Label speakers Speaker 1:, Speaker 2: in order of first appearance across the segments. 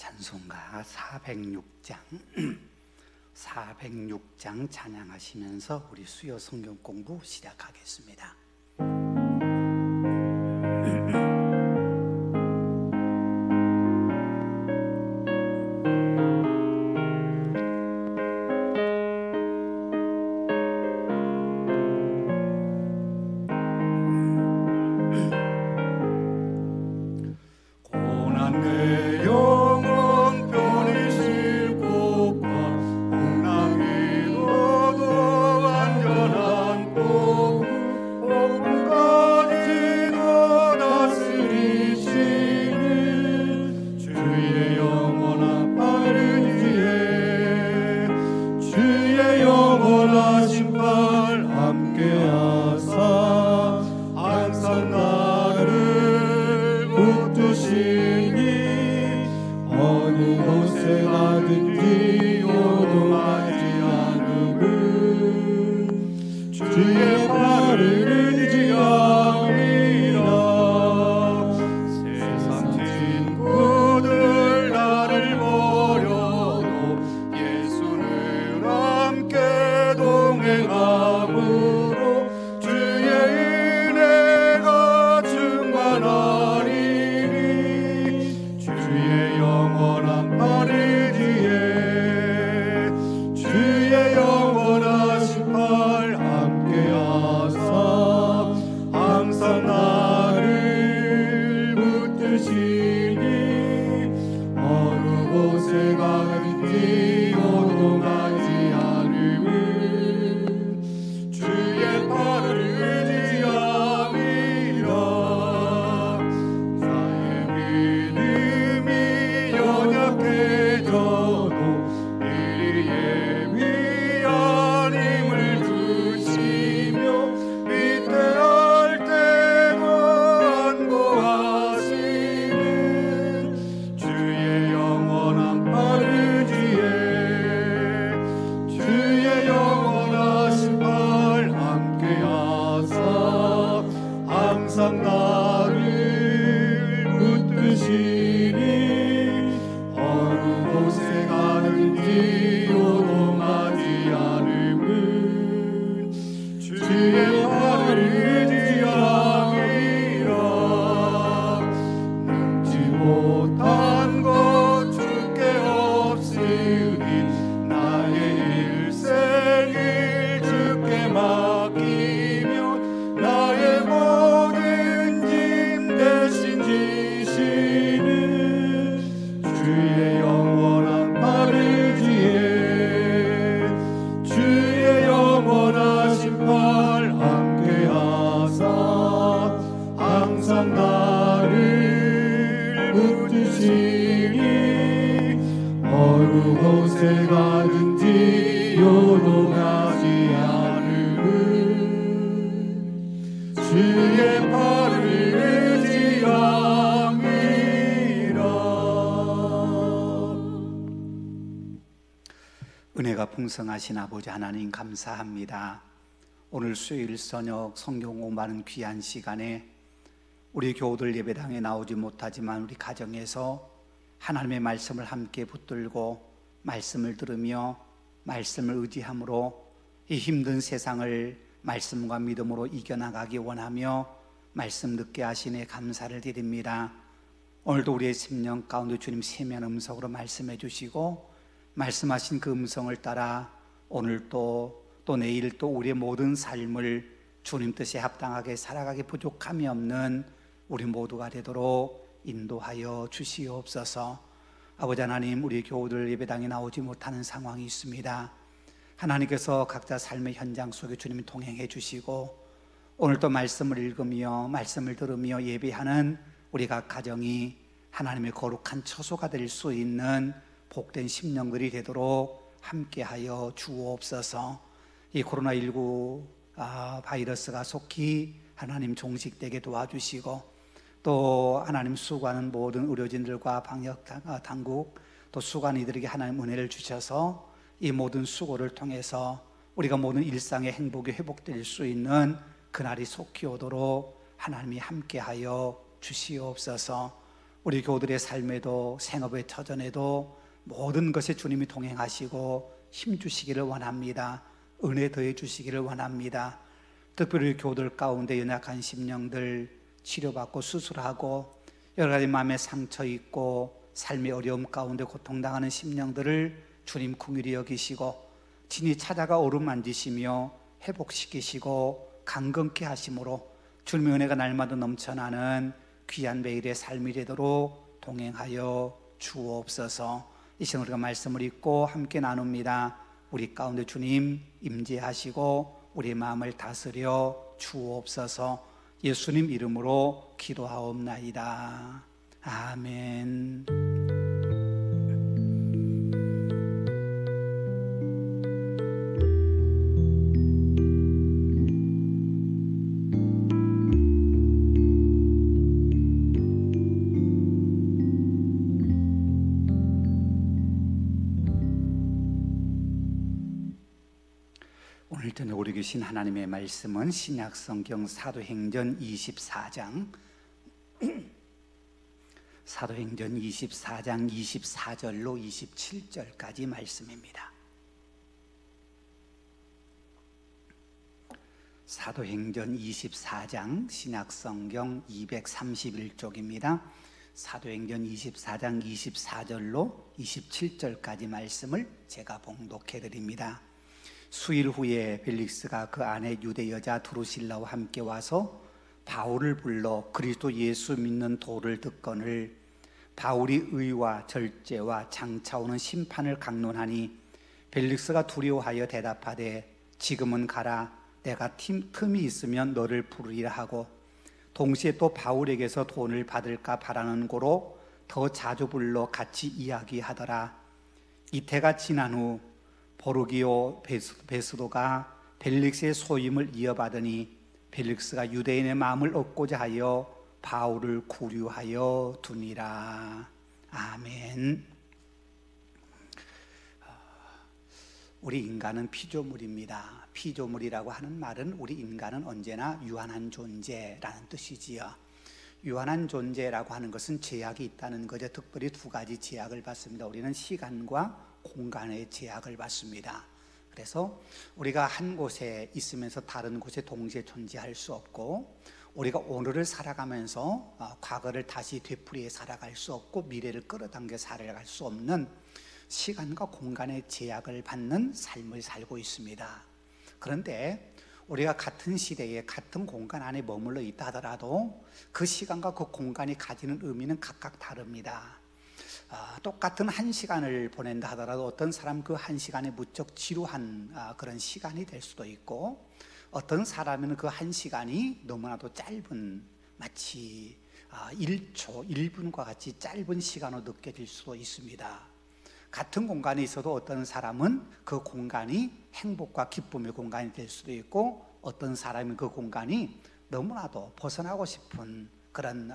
Speaker 1: 찬송가 406장 406장 찬양하시면서 우리 수요 성경 공부 시작하겠습니다. 은혜가 풍성하신 아버지 하나님 감사합니다. 오늘 수요일 저녁 성경 공부하는 귀한 시간에 우리 교우들 예배당에 나오지 못하지만 우리 가정에서 하나님의 말씀을 함께 붙들고 말씀을 들으며 말씀을 의지함으로 이 힘든 세상을 말씀과 믿음으로 이겨나가기 원하며 말씀 듣게 하시니 감사를 드립니다. 오늘도 우리의 심령 가운데 주님 세미한 음성으로 말씀해 주시고 말씀하신 그 음성을 따라 오늘 또 내일 또 우리의 모든 삶을 주님 뜻에 합당하게 살아가기 부족함이 없는 우리 모두가 되도록 인도하여 주시옵소서. 아버지 하나님, 우리 교우들 예배당에 나오지 못하는 상황이 있습니다. 하나님께서 각자 삶의 현장 속에 주님이 동행해 주시고 오늘도 말씀을 읽으며 말씀을 들으며 예배하는 우리 각 가정이 하나님의 거룩한 처소가 될 수 있는 복된 심령들이 되도록 함께하여 주옵소서. 이 코로나19 바이러스가 속히 하나님 종식되게 도와주시고 또 하나님 수고하는 모든 의료진들과 방역 당국 또 수고하는 이들에게 하나님 은혜를 주셔서 이 모든 수고를 통해서 우리가 모든 일상의 행복이 회복될 수 있는 그날이 속히 오도록 하나님이 함께하여 주시옵소서. 우리 교우들의 삶에도 생업의 터전에도 모든 것에 주님이 동행하시고 힘주시기를 원합니다. 은혜 더해 주시기를 원합니다. 특별히 교우들 가운데 연약한 심령들 치료받고 수술하고 여러 가지 마음의 상처 있고 삶의 어려움 가운데 고통당하는 심령들을 주님 긍휼히 여기시고 친히 찾아가 어루만지시며 회복시키시고 강건케 하심으로 주님의 은혜가 날마다 넘쳐나는 귀한 매일의 삶이 되도록 동행하여 주옵소서. 이 시간 우리가 말씀을 읽고 함께 나눕니다. 우리 가운데 주님 임재하시고 우리 마음을 다스려 주옵소서. 예수님 이름으로 기도하옵나이다. 아멘. 오늘 저녁 우리 주신 하나님의 말씀은 신약성경 사도행전 24장 24절로 27절까지 말씀입니다. 사도행전 24장 신약성경 231쪽입니다. 사도행전 24장 24절로 27절까지 말씀을 제가 봉독해 드립니다. 수일 후에 벨릭스가 그 아내 유대 여자 드루실라와 함께 와서 바울을 불러 그리스도 예수 믿는 도를 듣거늘 바울이 의와 절제와 장차오는 심판을 강론하니 벨릭스가 두려워하여 대답하되 지금은 가라 내가 틈이 있으면 너를 부르리라 하고 동시에 또 바울에게서 돈을 받을까 바라는 고로 더 자주 불러 같이 이야기하더라. 이태가 지난 후 보르기오 베스도가 벨릭스의 소임을 이어받으니 벨릭스가 유대인의 마음을 얻고자 하여 바울을 구류하여 두니라. 아멘. 우리 인간은 피조물입니다. 피조물이라고 하는 말은 우리 인간은 언제나 유한한 존재라는 뜻이지요. 유한한 존재라고 하는 것은 제약이 있다는 거죠. 특별히 두 가지 제약을 받습니다. 우리는 시간과 공간의 제약을 받습니다. 그래서 우리가 한 곳에 있으면서 다른 곳에 동시에 존재할 수 없고 우리가 오늘을 살아가면서 과거를 다시 되풀이해 살아갈 수 없고 미래를 끌어당겨 살아갈 수 없는 시간과 공간의 제약을 받는 삶을 살고 있습니다. 그런데 우리가 같은 시대에 같은 공간 안에 머물러 있다 하더라도 그 시간과 그 공간이 가지는 의미는 각각 다릅니다. 똑같은 한 시간을 보낸다 하더라도 어떤 사람 그 한 시간에 무척 지루한 그런 시간이 될 수도 있고 어떤 사람은 그 한 시간이 너무나도 짧은 마치 1초, 1분과 같이 짧은 시간으로 느껴질 수도 있습니다. 같은 공간에 있어도 어떤 사람은 그 공간이 행복과 기쁨의 공간이 될 수도 있고 어떤 사람은 그 공간이 너무나도 벗어나고 싶은 그런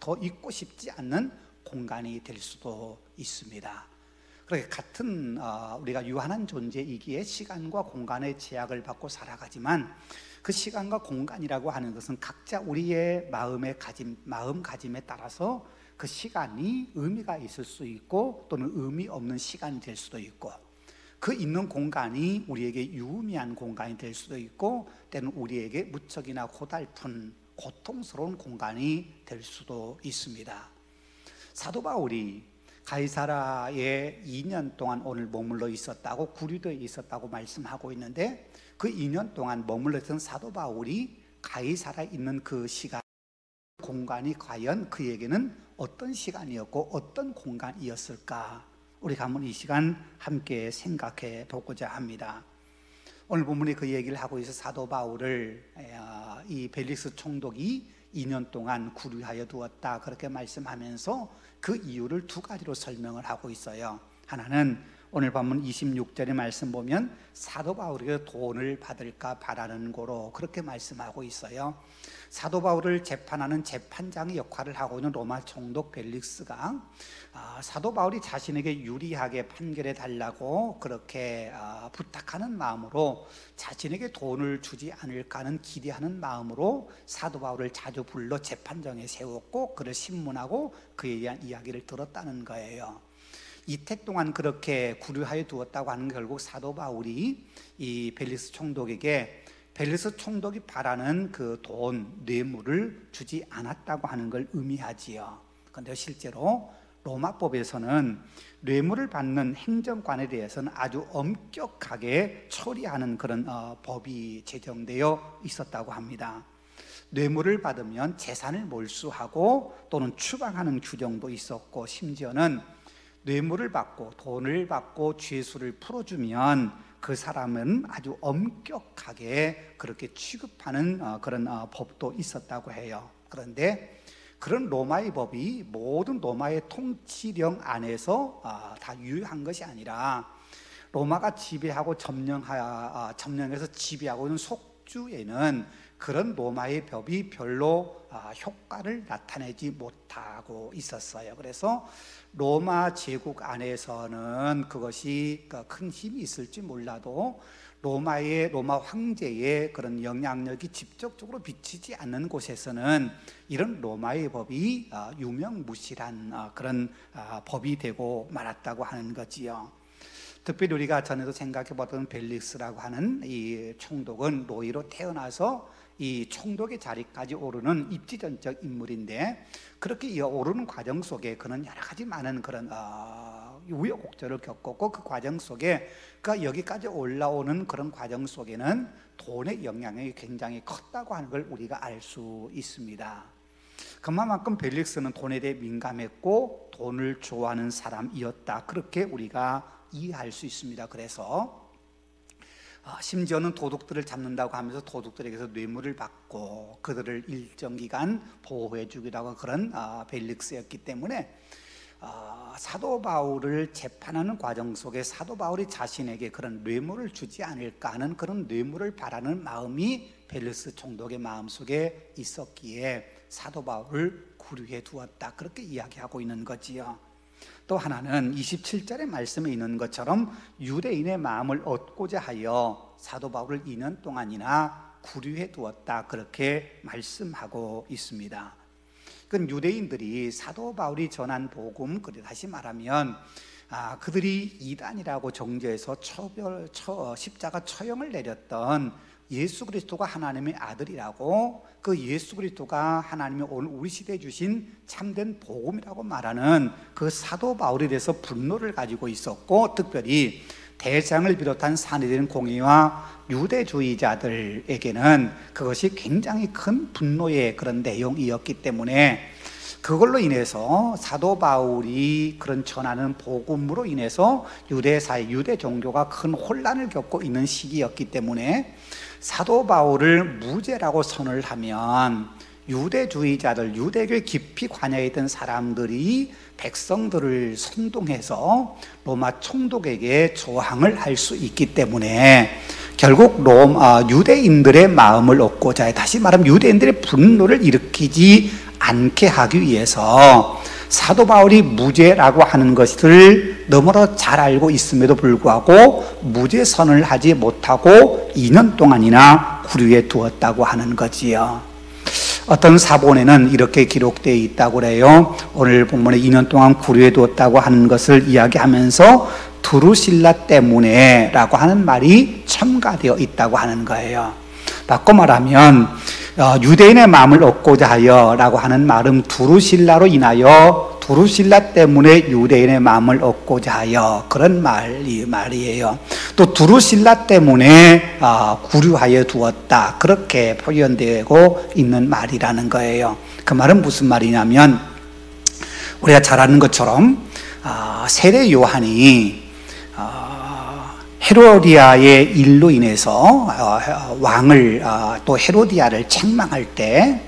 Speaker 1: 더 있고 싶지 않는 공간이 될 수도 있습니다. 그렇게 같은 우리가 유한한 존재이기에 시간과 공간의 제약을 받고 살아가지만 그 시간과 공간이라고 하는 것은 각자 우리의 마음가짐에 따라서 그 시간이 의미가 있을 수 있고 또는 의미 없는 시간이 될 수도 있고 그 있는 공간이 우리에게 유의미한 공간이 될 수도 있고 때는 우리에게 무척이나 고달픈 고통스러운 공간이 될 수도 있습니다. 사도 바울이 가이사라에 2년 동안 오늘 머물러 있었다고 구류도에 있었다고 말씀하고 있는데 그 2년 동안 머물러 있던 사도 바울이 가이사라에 있는 그 시간 공간이 과연 그에게는 어떤 시간이었고 어떤 공간이었을까? 우리가 한번 이 시간 함께 생각해 보고자 합니다. 오늘 본문이 그 얘기를 하고 있어 사도 바울을 이 벨릭스 총독이 2년 동안 구류하여 두었다 그렇게 말씀하면서 그 이유를 두 가지로 설명을 하고 있어요. 하나는 오늘 본문 26절의 말씀 보면 사도 바울에게 돈을 받을까 바라는 거로 그렇게 말씀하고 있어요. 사도 바울을 재판하는 재판장의 역할을 하고 있는 로마 총독 벨릭스가 사도 바울이 자신에게 유리하게 판결해 달라고 그렇게 부탁하는 마음으로 자신에게 돈을 주지 않을까 하는 기대하는 마음으로 사도 바울을 자주 불러 재판정에 세웠고 그를 신문하고 그에 대한 이야기를 들었다는 거예요. 이태 동안 그렇게 구류하여 두었다고 하는 결국 사도 바울이 이 벨릭스 총독에게 벨릭스 총독이 바라는 그 돈, 뇌물을 주지 않았다고 하는 걸 의미하지요. 그런데 실제로 로마법에서는 뇌물을 받는 행정관에 대해서는 아주 엄격하게 처리하는 그런 법이 제정되어 있었다고 합니다. 뇌물을 받으면 재산을 몰수하고 또는 추방하는 규정도 있었고, 심지어는 뇌물을 받고 돈을 받고 죄수를 풀어주면 그 사람은 아주 엄격하게 그렇게 취급하는 그런 법도 있었다고 해요. 그런데 그런 로마의 법이 모든 로마의 통치령 안에서 다 유효한 것이 아니라 로마가 지배하고 점령해서 지배하고 있는 속주에는 그런 로마의 법이 별로 효과를 나타내지 못하고 있었어요. 그래서 로마 제국 안에서는 그것이 큰 힘이 있을지 몰라도 로마 황제의 그런 영향력이 직접적으로 비치지 않는 곳에서는 이런 로마의 법이 유명무실한 그런 법이 되고 말았다고 하는 거지요. 특별히 우리가 전에도 생각해 봤던 벨릭스라고 하는 이 총독은 노예로 태어나서 이 총독의 자리까지 오르는 입지전적 인물인데, 그렇게 오르는 과정 속에 그는 여러 가지 많은 그런 우여곡절을 겪었고, 그 과정 속에 그가 여기까지 올라오는 그런 과정 속에는 돈의 영향력이 굉장히 컸다고 하는 걸 우리가 알 수 있습니다. 그만큼 벨릭스는 돈에 대해 민감했고 돈을 좋아하는 사람이었다, 그렇게 우리가 이해할 수 있습니다. 그래서 심지어는 도둑들을 잡는다고 하면서 도둑들에게서 뇌물을 받고 그들을 일정 기간 보호해 주기도 하고 그런 벨릭스였기 때문에 사도 바울을 재판하는 과정 속에 사도 바울이 자신에게 그런 뇌물을 주지 않을까 하는 그런 뇌물을 바라는 마음이 벨릭스 총독의 마음속에 있었기에 사도 바울을 구류해 두었다, 그렇게 이야기하고 있는 거지요. 또 하나는 27절의 말씀에 있는 것처럼 유대인의 마음을 얻고자 하여 사도 바울을 2년 동안이나 구류해 두었다, 그렇게 말씀하고 있습니다. 그 유대인들이 사도 바울이 전한 복음, 다시 말하면 그들이 이단이라고 정죄해서 십자가 처형을 내렸던 예수 그리스도가 하나님의 아들이라고, 그 예수 그리스도가 하나님이 오늘 우리 시대에 주신 참된 복음이라고 말하는 그 사도 바울에 대해서 분노를 가지고 있었고, 특별히 대장을 비롯한 산해된 공의와 유대주의자들에게는 그것이 굉장히 큰 분노의 그런 내용이었기 때문에 그걸로 인해서 사도 바울이 그런 전하는 복음으로 인해서 유대사회, 유대 종교가 큰 혼란을 겪고 있는 시기였기 때문에 사도 바울을 무죄라고 선을 하면 유대주의자들, 유대교에 깊이 관여해 있던 사람들이 백성들을 선동해서 로마 총독에게 조항을 할 수 있기 때문에 결국 유대인들의 마음을 얻고자 해, 다시 말하면 유대인들의 분노를 일으키지 않게 하기 위해서 사도 바울이 무죄라고 하는 것을 너무나 잘 알고 있음에도 불구하고 무죄 선을 하지 못하고 2년 동안이나 구류해 두었다고 하는 거지요. 어떤 사본에는 이렇게 기록되어 있다고 그래요. 오늘 본문에 2년 동안 구류해 두었다고 하는 것을 이야기하면서 드루실라 때문에 라고 하는 말이 첨가되어 있다고 하는 거예요. 바꿔 말하면 유대인의 마음을 얻고자 하여 라고 하는 말은 두루실라로 인하여, 두루실라 때문에 유대인의 마음을 얻고자 하여, 그런 말이에요. 또 두루실라 때문에 구류하여 두었다, 그렇게 표현되고 있는 말이라는 거예요. 그 말은 무슨 말이냐면, 우리가 잘 아는 것처럼 세례 요한이 헤로디아의 일로 인해서 왕을 또 헤로디아를 책망할 때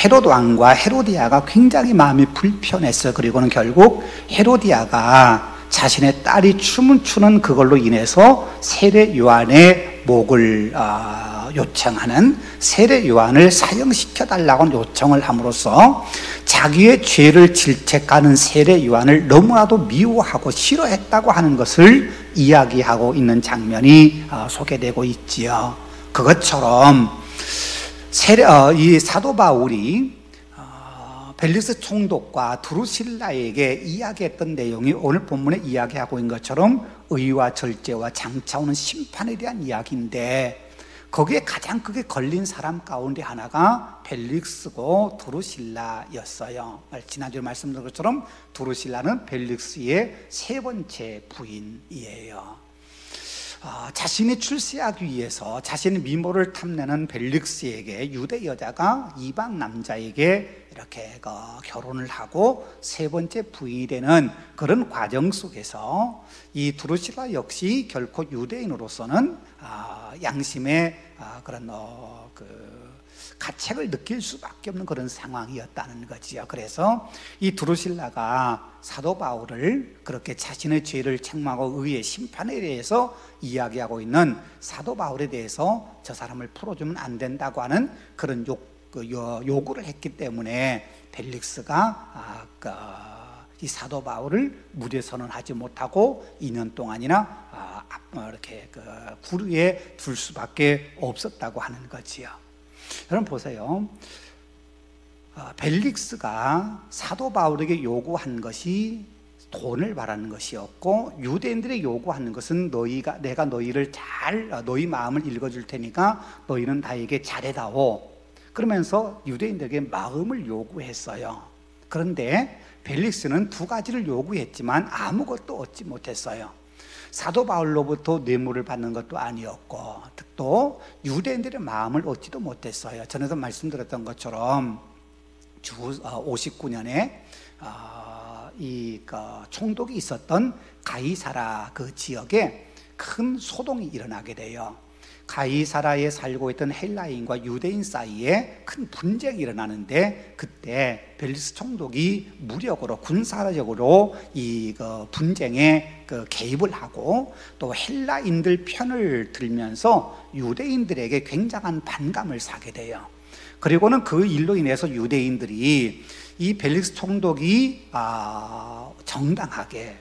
Speaker 1: 헤롯 왕과 헤로디아가 굉장히 마음이 불편했어요. 그리고는 결국 헤로디아가 자신의 딸이 춤을 추는 그걸로 인해서 세례 요한의 목을 요청하는, 세례 요한을 사형시켜 달라고 요청을 함으로써 자기의 죄를 질책하는 세례 요한을 너무나도 미워하고 싫어했다고 하는 것을 이야기하고 있는 장면이 소개되고 있지요. 그것처럼 이 사도 바울이 벨릭스 총독과 드루실라에게 이야기했던 내용이 오늘 본문에 이야기하고 있는 것처럼 의와 절제와 장차 오는 심판에 대한 이야기인데, 거기에 가장 크게 걸린 사람 가운데 하나가 벨릭스고 드루실라였어요. 지난주에 말씀드린 것처럼 드루실라는 벨릭스의 세 번째 부인이에요. 자신이 출세하기 위해서 자신의 미모를 탐내는 벨릭스에게 유대 여자가 이방 남자에게 이렇게 결혼을 하고 세 번째 부인이 되는 그런 과정 속에서 이 드루실라 역시 결코 유대인으로서는 양심의 그런 가책을 느낄 수밖에 없는 그런 상황이었다는 거지요. 그래서 이 드루실라가 사도 바울을 그렇게 자신의 죄를 책망하고 의의 심판에 대해서 이야기하고 있는 사도 바울에 대해서 저 사람을 풀어주면 안 된다고 하는 그런 요구를 했기 때문에 벨릭스가 이 사도 바울을 무죄 선언하지 못하고 2년 동안이나 이렇게 구류에 둘 수밖에 없었다고 하는 거지요. 여러분 보세요. 벨릭스가 사도 바울에게 요구한 것이 돈을 바라는 것이었고, 유대인들이 요구하는 것은 내가 너희를 너희 마음을 읽어줄 테니까 너희는 나에게 잘해다오, 그러면서 유대인들에게 마음을 요구했어요. 그런데 벨릭스는 두 가지를 요구했지만 아무것도 얻지 못했어요. 사도 바울로부터 뇌물을 받는 것도 아니었고, 또 유대인들의 마음을 얻지도 못했어요. 전에도 말씀드렸던 것처럼 주 59년에 이 총독이 있었던 가이사라 그 지역에 큰 소동이 일어나게 돼요. 가이사라에 살고 있던 헬라인과 유대인 사이에 큰 분쟁이 일어나는데, 그때 벨릭스 총독이 무력으로 군사적으로 이 분쟁에 개입을 하고 또 헬라인들 편을 들면서 유대인들에게 굉장한 반감을 사게 돼요. 그리고는 그 일로 인해서 유대인들이 이 벨릭스 총독이 정당하게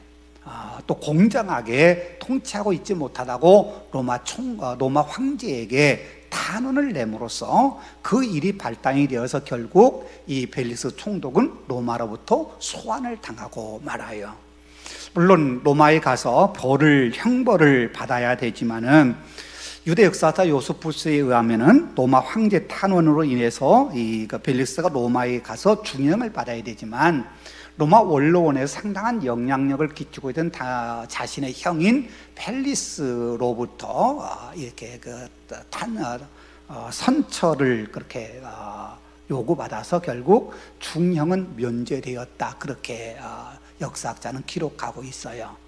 Speaker 1: 또 공정하게 통치하고 있지 못하다고 로마 황제에게 탄원을 내므로써 그 일이 발단이 되어서 결국 이 벨릭스 총독은 로마로부터 소환을 당하고 말아요. 물론 로마에 가서 형벌을 받아야 되지만은 유대 역사사 요스푸스에 의하면은 로마 황제 탄원으로 인해서 이 벨릭스가 로마에 가서 중형을 받아야 되지만, 로마 원로원에서 상당한 영향력을 끼치고 있던 자신의 형인 펠리스로부터 이렇게 선처를 그렇게 요구받아서 결국 중형은 면제되었다, 그렇게 역사학자는 기록하고 있어요.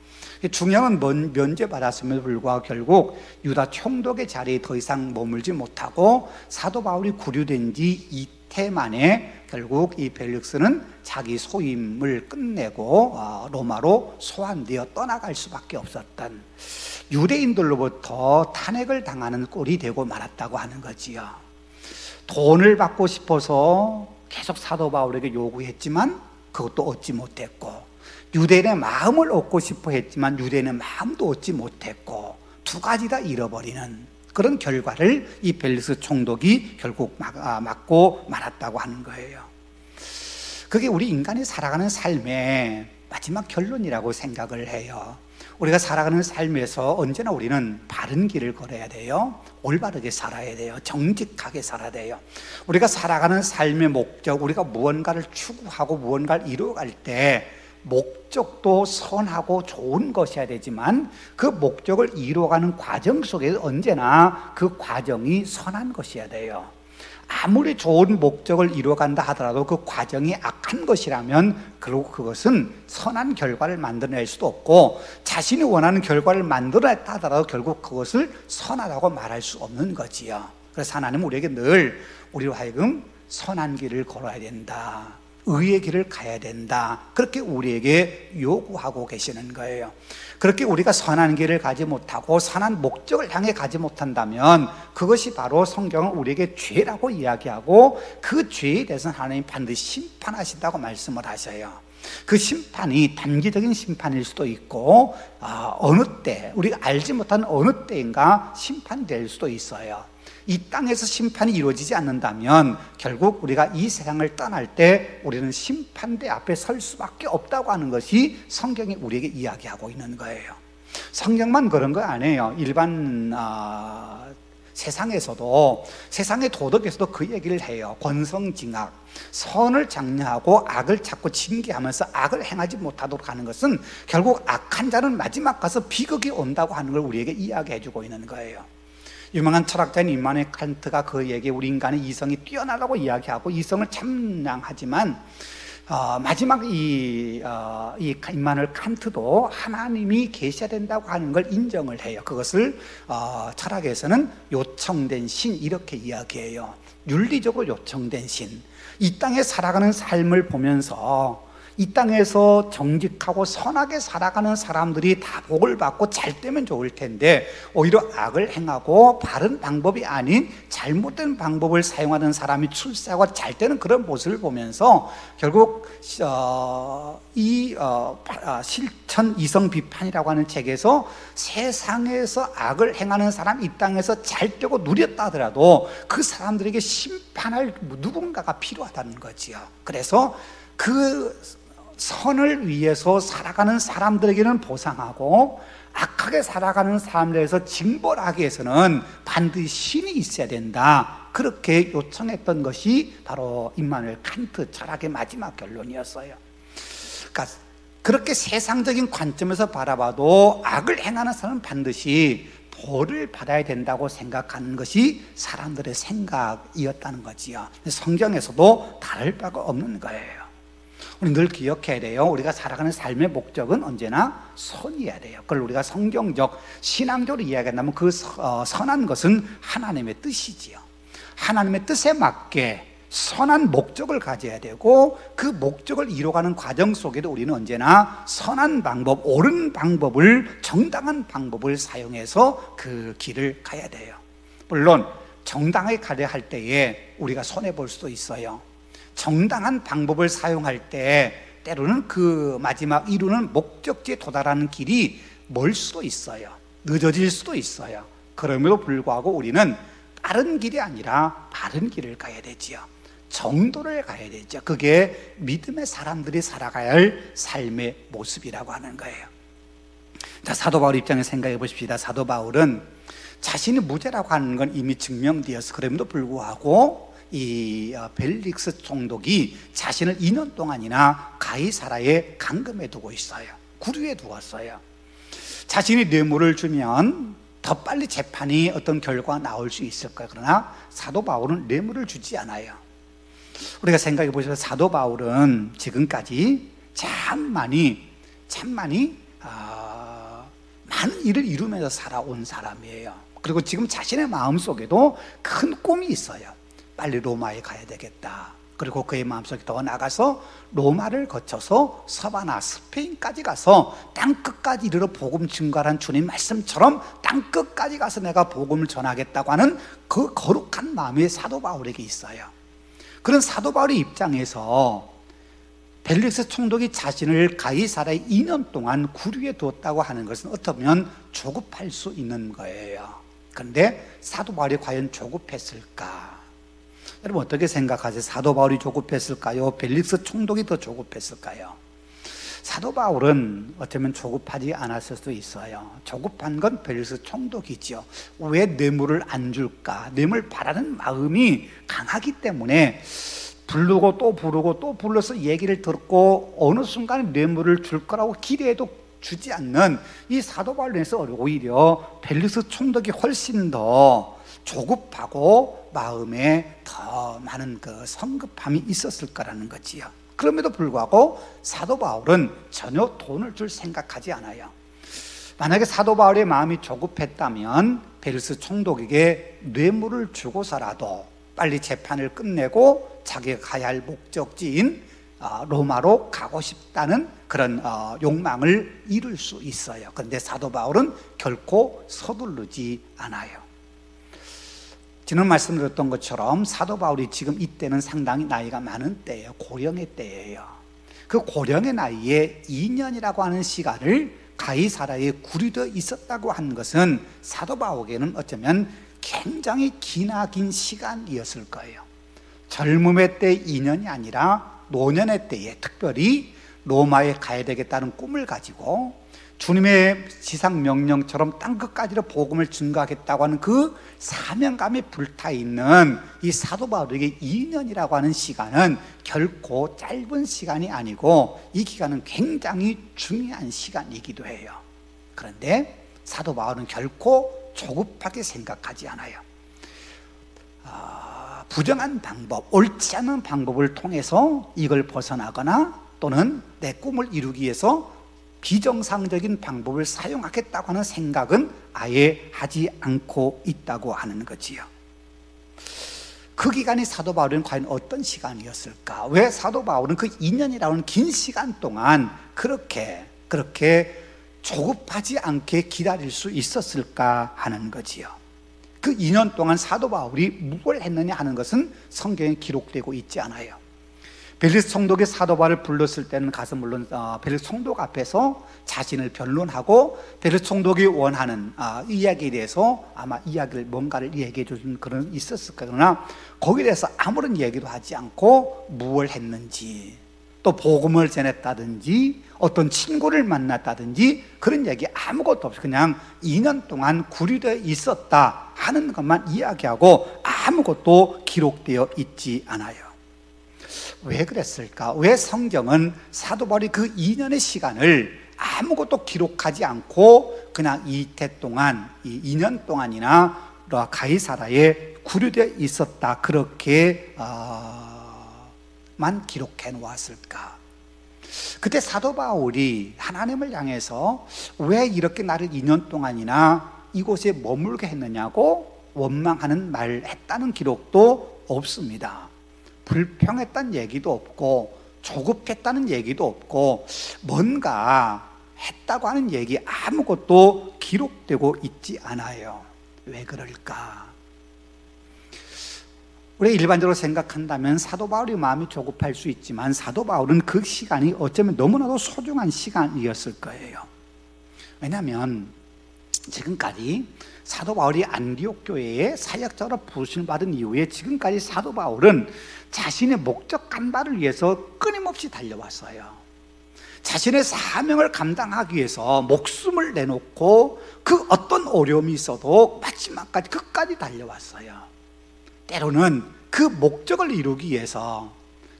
Speaker 1: 중형은 면제받았음에도 불구하고 결국 유다 총독의 자리에 더 이상 머물지 못하고 사도 바울이 구류된 지 이태 만에 결국 이 벨릭스는 자기 소임을 끝내고 로마로 소환되어 떠나갈 수밖에 없었던, 유대인들로부터 탄핵을 당하는 꼴이 되고 말았다고 하는 거지요. 돈을 받고 싶어서 계속 사도 바울에게 요구했지만 그것도 얻지 못했고, 유대인의 마음을 얻고 싶어 했지만 유대인의 마음도 얻지 못했고, 두 가지 다 잃어버리는 그런 결과를 이 벨릭스 총독이 결국 맞고 말았다고 하는 거예요. 그게 우리 인간이 살아가는 삶의 마지막 결론이라고 생각을 해요. 우리가 살아가는 삶에서 언제나 우리는 바른 길을 걸어야 돼요. 올바르게 살아야 돼요. 정직하게 살아야 돼요. 우리가 살아가는 삶의 목적, 우리가 무언가를 추구하고 무언가를 이루어갈 때 목적도 선하고 좋은 것이어야 되지만, 그 목적을 이루어가는 과정 속에서 언제나 그 과정이 선한 것이어야 돼요. 아무리 좋은 목적을 이루어간다 하더라도 그 과정이 악한 것이라면 결국 그것은 선한 결과를 만들어낼 수도 없고, 자신이 원하는 결과를 만들어냈다 하더라도 결국 그것을 선하다고 말할 수 없는 거지요. 그래서 하나님은 우리에게 늘 우리로 하여금 선한 길을 걸어야 된다, 의의 길을 가야 된다. 그렇게 우리에게 요구하고 계시는 거예요. 그렇게 우리가 선한 길을 가지 못하고 선한 목적을 향해 가지 못한다면 그것이 바로 성경은 우리에게 죄라고 이야기하고 그 죄에 대해서는 하나님 반드시 심판하신다고 말씀을 하셔요. 그 심판이 단기적인 심판일 수도 있고 어느 때 우리가 알지 못하는 어느 때인가 심판될 수도 있어요. 이 땅에서 심판이 이루어지지 않는다면 결국 우리가 이 세상을 떠날 때 우리는 심판대 앞에 설 수밖에 없다고 하는 것이 성경이 우리에게 이야기하고 있는 거예요. 성경만 그런 거 아니에요. 일반 세상에서도, 세상의 도덕에서도 그 얘기를 해요. 권성징악, 선을 장려하고 악을 자꾸 징계하면서 악을 행하지 못하도록 하는 것은 결국 악한 자는 마지막 가서 비극이 온다고 하는 걸 우리에게 이야기해 주고 있는 거예요. 유명한 철학자인 임마누엘 칸트가 그 얘기에 우리 인간의 이성이 뛰어나다고 이야기하고 이성을 찬양하지만 마지막 이 임마누엘 칸트도 하나님이 계셔야 된다고 하는 걸 인정을 해요. 그것을 철학에서는 요청된 신 이렇게 이야기해요. 윤리적으로 요청된 신. 이 땅에 살아가는 삶을 보면서 이 땅에서 정직하고 선하게 살아가는 사람들이 다 복을 받고 잘 되면 좋을 텐데 오히려 악을 행하고 바른 방법이 아닌 잘못된 방법을 사용하는 사람이 출세하고 잘 되는 그런 모습을 보면서 결국 실천 이성 비판이라고 하는 책에서 세상에서 악을 행하는 사람, 이 땅에서 잘 되고 누렸다 하더라도 그 사람들에게 심판할 누군가가 필요하다는 거지요. 그래서 그 선을 위해서 살아가는 사람들에게는 보상하고 악하게 살아가는 사람들에서 징벌하기 위해서는 반드시 신이 있어야 된다. 그렇게 요청했던 것이 바로 임마누엘 칸트 철학의 마지막 결론이었어요. 그러니까 그렇게 세상적인 관점에서 바라봐도 악을 행하는 사람은 반드시 벌을 받아야 된다고 생각하는 것이 사람들의 생각이었다는 거지요. 성경에서도 다를 바가 없는 거예요. 우리 늘 기억해야 돼요. 우리가 살아가는 삶의 목적은 언제나 선이어야 돼요. 그걸 우리가 성경적, 신앙적으로 이야기한다면 그 선한 것은 하나님의 뜻이지요. 하나님의 뜻에 맞게 선한 목적을 가져야 되고 그 목적을 이루어가는 과정 속에도 우리는 언제나 선한 방법, 옳은 방법을, 정당한 방법을 사용해서 그 길을 가야 돼요. 물론 정당하게 가려 할 때에 우리가 손해볼 수도 있어요. 정당한 방법을 사용할 때 때로는 그 마지막 이루는 목적지에 도달하는 길이 멀 수도 있어요. 늦어질 수도 있어요. 그럼에도 불구하고 우리는 빠른 길이 아니라 바른 길을 가야 되지요. 정도를 가야 되죠. 그게 믿음의 사람들이 살아가야 할 삶의 모습이라고 하는 거예요. 자, 사도 바울 입장에서 생각해 보십시다. 사도 바울은 자신이 무죄라고 하는 건 이미 증명되어서 그럼에도 불구하고 이 벨릭스 총독이 자신을 2년 동안이나 가이사라에 감금해 두고 있어요. 구류해 두었어요. 자신이 뇌물을 주면 더 빨리 재판이 어떤 결과가 나올 수 있을 거예요. 그러나 사도 바울은 뇌물을 주지 않아요. 우리가 생각해 보시면 사도 바울은 지금까지 참 많이 많은 일을 이루면서 살아온 사람이에요. 그리고 지금 자신의 마음속에도 큰 꿈이 있어요. 빨리 로마에 가야 되겠다. 그리고 그의 마음속에 더 나가서 로마를 거쳐서 서바나 스페인까지 가서 땅끝까지 이르러 복음 증거하는 주님 말씀처럼 땅끝까지 가서 내가 복음을 전하겠다고 하는 그 거룩한 마음이 사도 바울에게 있어요. 그런 사도 바울의 입장에서 벨릭스 총독이 자신을 가이사라에 2년 동안 구류해 두었다고 하는 것은 어쩌면 조급할 수 있는 거예요. 그런데 사도 바울이 과연 조급했을까? 여러분 어떻게 생각하세요? 사도 바울이 조급했을까요? 벨릭스 총독이 더 조급했을까요? 사도 바울은 어쩌면 조급하지 않았을 수도 있어요. 조급한 건 벨릭스 총독이죠. 왜 뇌물을 안 줄까? 뇌물 바라는 마음이 강하기 때문에 부르고 또 부르고 또 불러서 얘기를 듣고 어느 순간에 뇌물을 줄 거라고 기대해도 주지 않는 이 사도 바울에 대해서 오히려 벨릭스 총독이 훨씬 더 조급하고 마음에 더 많은 그 성급함이 있었을 거라는 거지요. 그럼에도 불구하고 사도 바울은 전혀 돈을 줄 생각하지 않아요. 만약에 사도 바울의 마음이 조급했다면 벨릭스 총독에게 뇌물을 주고서라도 빨리 재판을 끝내고 자기가 가야 할 목적지인 로마로 가고 싶다는 그런 욕망을 이룰 수 있어요. 그런데 사도 바울은 결코 서두르지 않아요. 지난 말씀드렸던 것처럼 사도 바울이 지금 이때는 상당히 나이가 많은 때예요. 고령의 때예요. 그 고령의 나이에 2년이라고 하는 시간을 가이사라에 구류되어 있었다고 한 것은 사도 바울에게는 어쩌면 굉장히 기나긴 시간이었을 거예요. 젊음의 때 2년이 아니라 노년의 때에 특별히 로마에 가야 되겠다는 꿈을 가지고 주님의 지상 명령처럼 땅끝까지로 복음을 증거하겠다고 하는 그 사명감에 불타있는 이 사도 바울에게 2년이라고 하는 시간은 결코 짧은 시간이 아니고 이 기간은 굉장히 중요한 시간이기도 해요. 그런데 사도 바울은 결코 조급하게 생각하지 않아요. 부정한 방법, 옳지 않은 방법을 통해서 이걸 벗어나거나 또는 내 꿈을 이루기 위해서 비정상적인 방법을 사용하겠다고 하는 생각은 아예 하지 않고 있다고 하는 거지요. 그 기간이 사도 바울은 과연 어떤 시간이었을까? 왜 사도 바울은 그 2년이라는 긴 시간 동안 그렇게 조급하지 않게 기다릴 수 있었을까 하는 거지요. 그 2년 동안 사도 바울이 무엇을 했느냐 하는 것은 성경에 기록되고 있지 않아요. 벨리스 총독이 사도 바울을 불렀을 때는 가서 물론 벨리스 총독 앞에서 자신을 변론하고 벨리스 총독이 원하는 이야기에 대해서 아마 뭔가를 이야기해 주는 그런 있었을 거나 거기에 대해서 아무런 얘기도 하지 않고 무엇을 했는지 또 복음을 전했다든지 어떤 친구를 만났다든지 그런 얘기 아무것도 없이 그냥 2년 동안 구류되어 있었다 하는 것만 이야기하고 아무것도 기록되어 있지 않아요. 왜 그랬을까? 왜 성경은 사도 바울이 그 2년의 시간을 아무것도 기록하지 않고 그냥 이태 동안, 이 2년 동안이나 가이사라에 구류되어 있었다 그렇게 만 기록해 놓았을까? 그때 사도 바울이 하나님을 향해서 왜 이렇게 나를 2년 동안이나 이곳에 머물게 했느냐고 원망하는 말을 했다는 기록도 없습니다. 불평했다는 얘기도 없고 조급했다는 얘기도 없고 뭔가 했다고 하는 얘기 아무것도 기록되고 있지 않아요. 왜 그럴까? 우리가 일반적으로 생각한다면 사도 바울이 마음이 조급할 수 있지만 사도 바울은 그 시간이 어쩌면 너무나도 소중한 시간이었을 거예요. 왜냐하면 지금까지 사도 바울이 안디옥 교회에 사역자로 부르심을 받은 이후에 지금까지 사도 바울은 자신의 목적 간발을 위해서 끊임없이 달려왔어요. 자신의 사명을 감당하기 위해서 목숨을 내놓고 그 어떤 어려움이 있어도 마지막까지 끝까지 달려왔어요. 때로는 그 목적을 이루기 위해서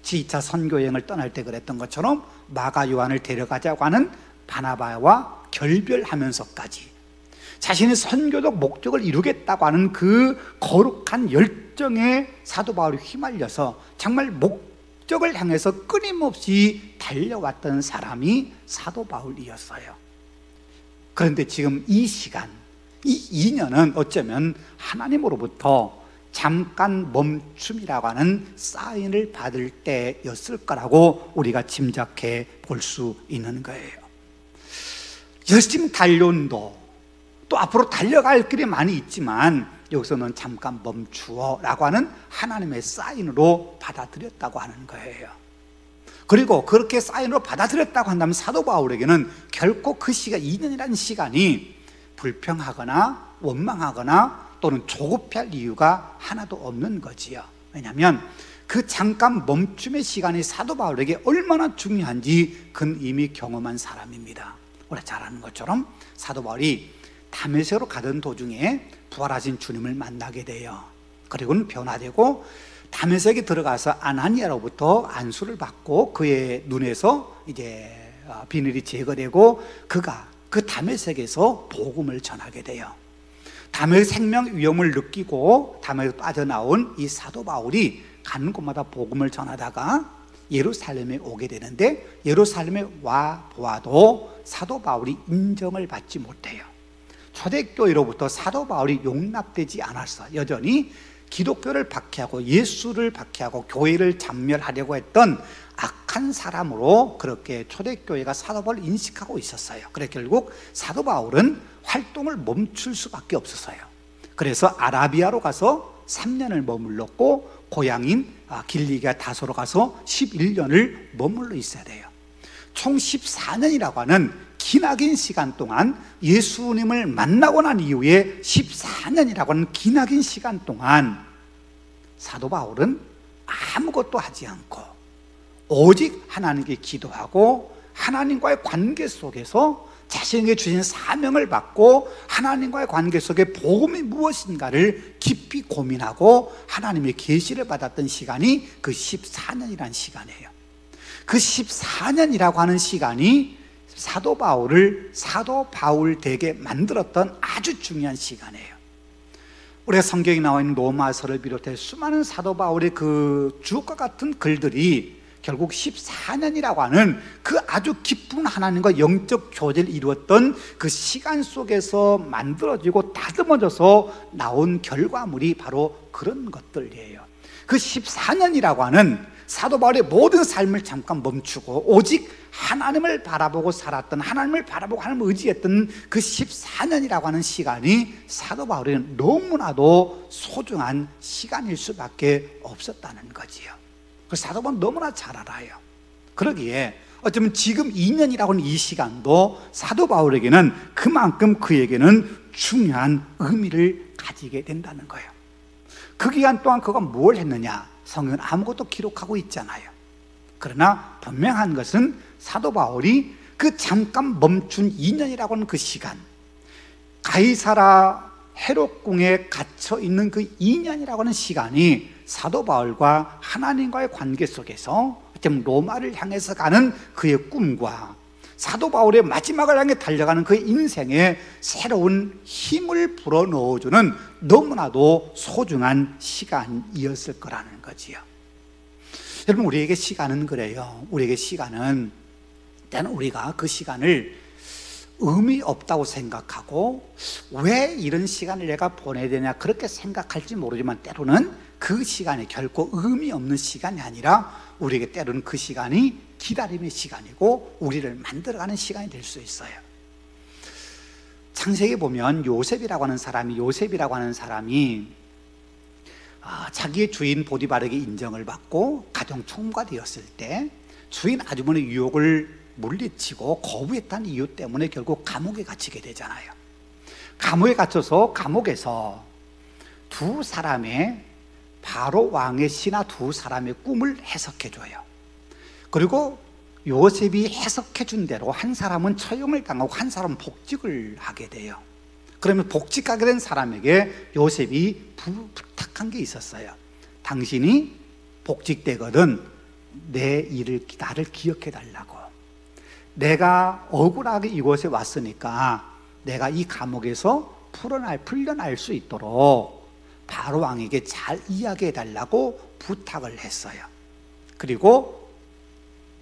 Speaker 1: 지2차 선교여행을 떠날 때 그랬던 것처럼 마가 요한을 데려가자고 하는 바나바와 결별하면서까지 자신의 선교적 목적을 이루겠다고 하는 그 거룩한 열정에 사도 바울이 휘말려서 정말 목적을 향해서 끊임없이 달려왔던 사람이 사도 바울이었어요. 그런데 지금 이 시간, 이 2년은 어쩌면 하나님으로부터 잠깐 멈춤이라고 하는 사인을 받을 때였을 거라고 우리가 짐작해 볼 수 있는 거예요. 열심히 달려온도 또 앞으로 달려갈 길이 많이 있지만 여기서는 잠깐 멈추어 라고 하는 하나님의 사인으로 받아들였다고 하는 거예요. 그리고 그렇게 사인으로 받아들였다고 한다면 사도 바울에게는 결코 그 시간 2년이라는 시간이 불평하거나 원망하거나 또는 조급할 이유가 하나도 없는 거지요. 왜냐하면 그 잠깐 멈춤의 시간이 사도 바울에게 얼마나 중요한지 그는 이미 경험한 사람입니다. 우리가 잘 아는 것처럼 사도 바울이 다메섹으로 가던 도중에 부활하신 주님을 만나게 돼요. 그리고는 변화되고 다메섹에 들어가서 아나니아로부터 안수를 받고 그의 눈에서 이제 비늘이 제거되고 그가 그 다메섹에서 복음을 전하게 돼요. 다메섹 생명 위험을 느끼고 다메섹 빠져나온 이 사도 바울이 가는 곳마다 복음을 전하다가 예루살렘에 오게 되는데 예루살렘에 와 보아도 사도 바울이 인정을 받지 못해요. 초대교회로부터 사도 바울이 용납되지 않았어. 여전히 기독교를 박해하고 예수를 박해하고 교회를 잔멸하려고 했던 악한 사람으로 그렇게 초대교회가 사도 바울을 인식하고 있었어요. 그래서 결국 사도 바울은 활동을 멈출 수밖에 없었어요. 그래서 아라비아로 가서 3년을 머물렀고 고향인 길리기아 다소로 가서 11년을 머물러 있어야 돼요. 총 14년이라고 하는 기나긴 시간 동안, 예수님을 만나고 난 이후에 14년이라고 하는 기나긴 시간 동안 사도 바울은 아무것도 하지 않고 오직 하나님께 기도하고 하나님과의 관계 속에서 자신에게 주신 사명을 받고 하나님과의 관계 속에 복음이 무엇인가를 깊이 고민하고 하나님의 계시를 받았던 시간이 그 14년이라는 시간이에요. 그 14년이라고 하는 시간이 사도 바울을 사도 바울 되게 만들었던 아주 중요한 시간이에요. 우리가 성경에 나와 있는 로마서를 비롯해 수많은 사도 바울의 그 주옥과 같은 글들이 결국 14년이라고 하는 그 아주 깊은 하나님과 영적 교제를 이루었던 그 시간 속에서 만들어지고 다듬어져서 나온 결과물이 바로 그런 것들이에요. 그 14년이라고 하는 사도 바울의 모든 삶을 잠깐 멈추고 오직 하나님을 바라보고 살았던, 하나님을 바라보고 하나님을 의지했던 그 14년이라고 하는 시간이 사도 바울에게는 너무나도 소중한 시간일 수밖에 없었다는 거지요. 그 사도 바울은 너무나 잘 알아요. 그러기에 어쩌면 지금 2년이라고 하는 이 시간도 사도 바울에게는 그만큼 그에게는 중요한 의미를 가지게 된다는 거예요. 그 기간 동안 그가 뭘 했느냐? 성경은 아무것도 기록하고 있잖아요. 그러나 분명한 것은 사도 바울이 그 잠깐 멈춘 2년이라고 하는 그 시간, 가이사라 헤롯궁에 갇혀 있는 그 2년이라고 하는 시간이 사도 바울과 하나님과의 관계 속에서 어쩌면 로마를 향해서 가는 그의 꿈과 사도 바울의 마지막을 향해 달려가는 그의 인생에 새로운 힘을 불어넣어주는 너무나도 소중한 시간이었을 거라는 거지요. 여러분, 우리에게 시간은 그래요. 우리에게 시간은 때는 우리가 그 시간을 의미 없다고 생각하고 왜 이런 시간을 내가 보내야 되냐 그렇게 생각할지 모르지만 때로는 그 시간이 결코 의미 없는 시간이 아니라 우리에게 때로는 그 시간이 기다림의 시간이고 우리를 만들어가는 시간이 될 수 있어요. 창세기에 보면 요셉이라고 하는 사람이 자기의 주인 보디발에게 인정을 받고 가정 총무가 되었을 때 주인 아주머니 유혹을 물리치고 거부했다는 이유 때문에 결국 감옥에 갇히게 되잖아요. 감옥에 갇혀서 감옥에서 두 사람의 바로 왕의 신하 두 사람의 꿈을 해석해줘요. 그리고 요셉이 해석해준 대로 한 사람은 처형을 당하고 한 사람은 복직을 하게 돼요. 그러면 복직하게 된 사람에게 요셉이 부탁한 게 있었어요. 당신이 복직되거든 나를 기억해 달라고. 내가 억울하게 이곳에 왔으니까 내가 이 감옥에서 풀려날 수 있도록 바로 왕에게 잘 이야기해 달라고 부탁을 했어요. 그리고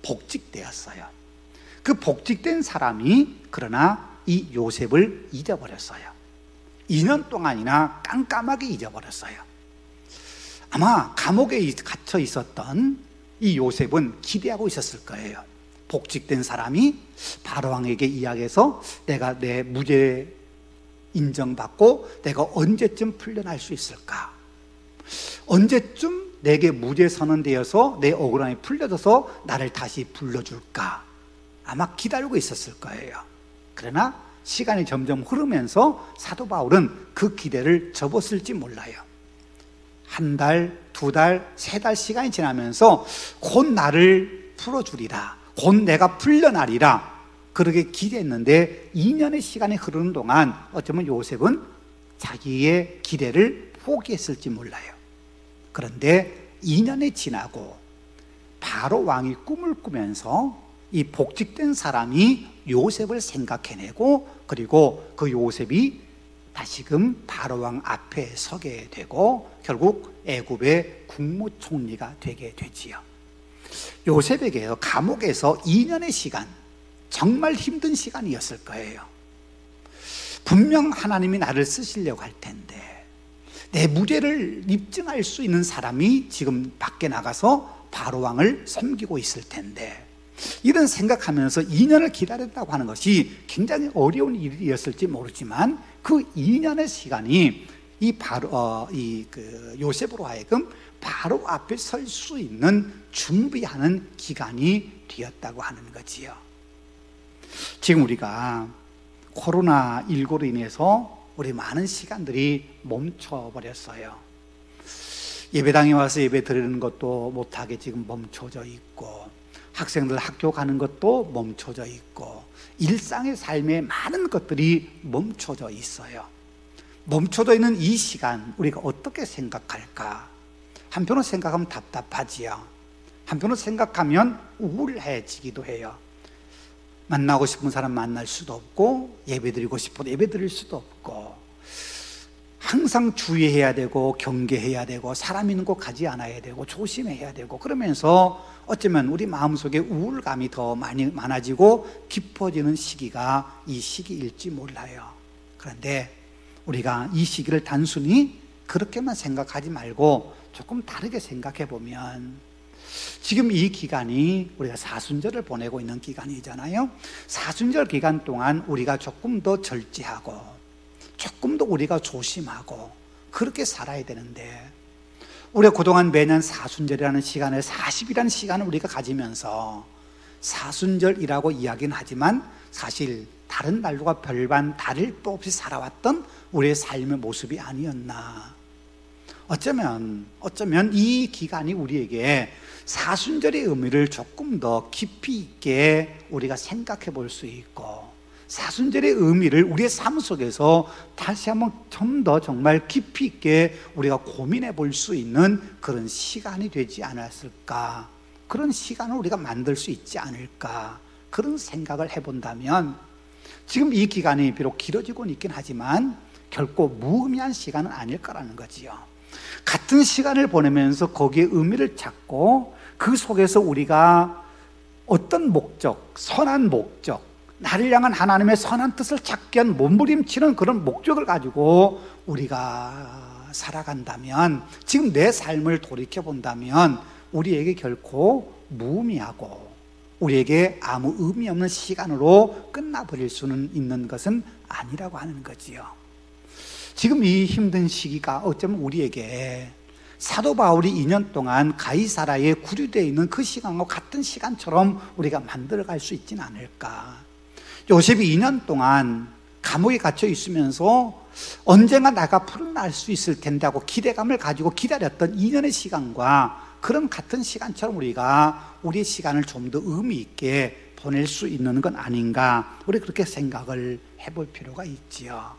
Speaker 1: 복직되었어요. 그 복직된 사람이 그러나 이 요셉을 잊어버렸어요. 2년 동안이나 깜깜하게 잊어버렸어요. 아마 감옥에 갇혀 있었던 이 요셉은 기대하고 있었을 거예요. 복직된 사람이 바로왕에게 이야기해서 내가 내 무죄 인정받고 내가 언제쯤 풀려날 수 있을까? 언제쯤 내게 무죄 선언되어서 내 억울함이 풀려져서 나를 다시 불러줄까? 아마 기다리고 있었을 거예요. 그러나 시간이 점점 흐르면서 사도 바울은 그 기대를 접었을지 몰라요. 한 달, 두 달, 세 달 시간이 지나면서 곧 나를 풀어주리라, 곧 내가 풀려나리라 그렇게 기대했는데 2년의 시간이 흐르는 동안 어쩌면 요셉은 자기의 기대를 포기했을지 몰라요. 그런데 2년이 지나고 바로 왕이 꿈을 꾸면서 이 복직된 사람이 요셉을 생각해내고 그리고 그 요셉이 다시금 바로왕 앞에 서게 되고 결국 애굽의 국무총리가 되게 되지요. 요셉에게 감옥에서 2년의 시간, 정말 힘든 시간이었을 거예요. 분명 하나님이 나를 쓰시려고 할 텐데 내 무죄를 입증할 수 있는 사람이 지금 밖에 나가서 바로왕을 섬기고 있을 텐데, 이런 생각하면서 2년을 기다렸다고 하는 것이 굉장히 어려운 일이었을지 모르지만 그 2년의 시간이 요셉으로 하여금 바로 앞에 설 수 있는 준비하는 기간이 되었다고 하는 거지요. 지금 우리가 코로나19로 인해서 우리 많은 시간들이 멈춰버렸어요. 예배당에 와서 예배 드리는 것도 못하게 지금 멈춰져 있고, 학생들 학교 가는 것도 멈춰져 있고, 일상의 삶에 많은 것들이 멈춰져 있어요. 멈춰져 있는 이 시간 우리가 어떻게 생각할까? 한편으로 생각하면 답답하지요. 한편으로 생각하면 우울해지기도 해요. 만나고 싶은 사람 만날 수도 없고, 예배드리고 싶어도 예배드릴 수도 없고, 항상 주의해야 되고 경계해야 되고 사람 있는 곳 가지 않아야 되고 조심해야 되고, 그러면서 어쩌면 우리 마음속에 우울감이 더 많아지고 깊어지는 시기가 이 시기일지 몰라요. 그런데 우리가 이 시기를 단순히 그렇게만 생각하지 말고 조금 다르게 생각해 보면, 지금 이 기간이 우리가 사순절을 보내고 있는 기간이잖아요. 사순절 기간 동안 우리가 조금 더 절제하고 조금 더 우리가 조심하고 그렇게 살아야 되는데, 우리가 그동안 매년 사순절이라는 시간을 40이라는 시간을 우리가 가지면서 사순절이라고 이야기는 하지만 사실 다른 날과 별반 다를 바 없이 살아왔던 우리의 삶의 모습이 아니었나. 어쩌면 이 기간이 우리에게 사순절의 의미를 조금 더 깊이 있게 우리가 생각해 볼 수 있고, 사순절의 의미를 우리의 삶 속에서 다시 한번 좀 더 정말 깊이 있게 우리가 고민해 볼 수 있는 그런 시간이 되지 않았을까, 그런 시간을 우리가 만들 수 있지 않을까, 그런 생각을 해본다면, 지금 이 기간이 비록 길어지고는 있긴 하지만 결코 무의미한 시간은 아닐 거라는 거지요. 같은 시간을 보내면서 거기에 의미를 찾고 그 속에서 우리가 어떤 목적, 선한 목적, 나를 향한 하나님의 선한 뜻을 찾기 위한 몸부림치는 그런 목적을 가지고 우리가 살아간다면, 지금 내 삶을 돌이켜본다면 우리에게 결코 무의미하고 우리에게 아무 의미 없는 시간으로 끝나버릴 수는 있는 것은 아니라고 하는 거지요. 지금 이 힘든 시기가 어쩌면 우리에게 사도 바울이 2년 동안 가이사라에 구류되어 있는 그 시간과 같은 시간처럼 우리가 만들어갈 수 있지는 않을까. 요셉이 2년 동안 감옥에 갇혀 있으면서 언젠가 나가 풀어날 수 있을 텐데 하고 기대감을 가지고 기다렸던 2년의 시간과 그런 같은 시간처럼 우리가 우리의 시간을 좀 더 의미 있게 보낼 수 있는 건 아닌가, 우리 그렇게 생각을 해볼 필요가 있지요.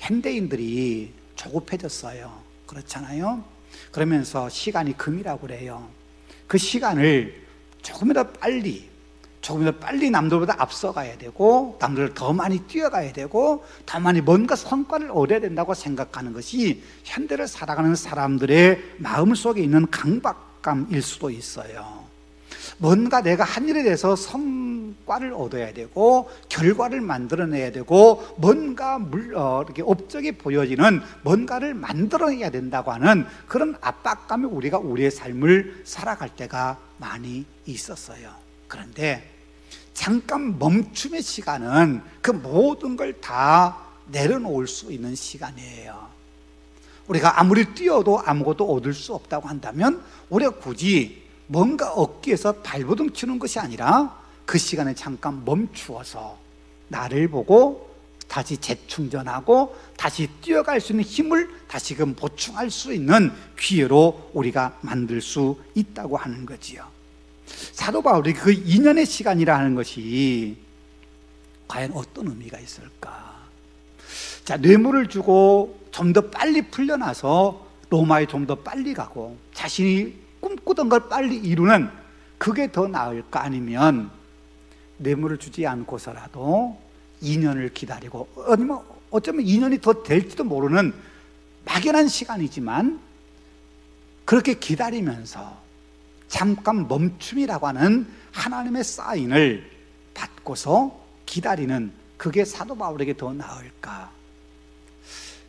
Speaker 1: 현대인들이 조급해졌어요. 그렇잖아요. 그러면서 시간이 금이라고 그래요. 그 시간을 조금이라도 빨리 남들보다 앞서가야 되고, 남들보다 더 많이 뛰어가야 되고, 더 많이 뭔가 성과를 얻어야 된다고 생각하는 것이 현대를 살아가는 사람들의 마음속에 있는 강박감일 수도 있어요. 뭔가 내가 한 일에 대해서 성과를 얻어야 되고 결과를 만들어내야 되고, 뭔가 이렇게 업적이 보여지는 뭔가를 만들어내야 된다고 하는 그런 압박감에 우리가 우리의 삶을 살아갈 때가 많이 있었어요. 그런데 잠깐 멈춤의 시간은 그 모든 걸 다 내려놓을 수 있는 시간이에요. 우리가 아무리 뛰어도 아무것도 얻을 수 없다고 한다면 우리가 굳이 뭔가 얻기 위해서 발버둥 치는 것이 아니라 그 시간에 잠깐 멈추어서 나를 보고 다시 재충전하고 다시 뛰어갈 수 있는 힘을 다시금 보충할 수 있는 기회로 우리가 만들 수 있다고 하는 거지요. 사도 바울이 그 2년의 시간이라 하는 것이 과연 어떤 의미가 있을까? 자, 뇌물을 주고 좀 더 빨리 풀려나서 로마에 좀 더 빨리 가고 자신이 꿈꾸던 걸 빨리 이루는 그게 더 나을까? 아니면 뇌물을 주지 않고서라도 2년을 기다리고, 아니면 어쩌면 2년이 더 될지도 모르는 막연한 시간이지만 그렇게 기다리면서 잠깐 멈춤이라고 하는 하나님의 사인을 받고서 기다리는 그게 사도 바울에게 더 나을까?